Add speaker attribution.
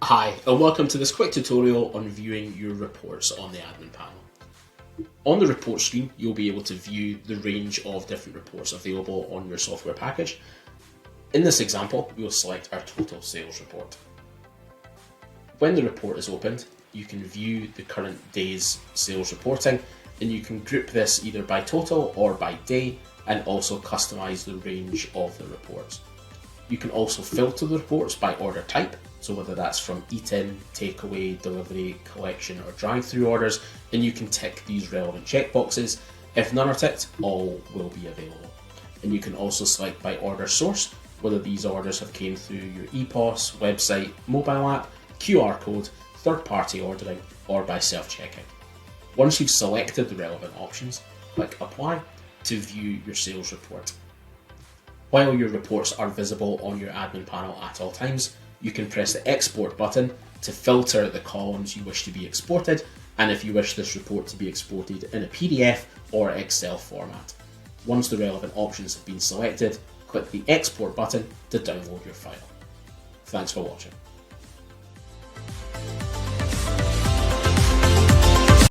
Speaker 1: Hi, and welcome to this quick tutorial on viewing your reports on the admin panel. On the report screen, you'll be able to view the range of different reports available on your software package. In this example, we'll select our total sales report. When the report is opened, you can view the current day's sales reporting, and you can group this either by total or by day, and also customize the range of the reports. You can also filter the reports by order type, so whether that's from eat-in, takeaway, delivery, collection or drive-through orders, and you can tick these relevant checkboxes. If none are ticked, all will be available. And you can also select by order source, whether these orders have came through your EPOS, website, mobile app, QR code, third-party ordering, or by self-checkout. Once you've selected the relevant options, click Apply to view your sales report. While your reports are visible on your admin panel at all times, you can press the Export button to filter the columns you wish to be exported, and if you wish this report to be exported in a PDF or Excel format. Once the relevant options have been selected, click the Export button to download your file. Thanks for watching.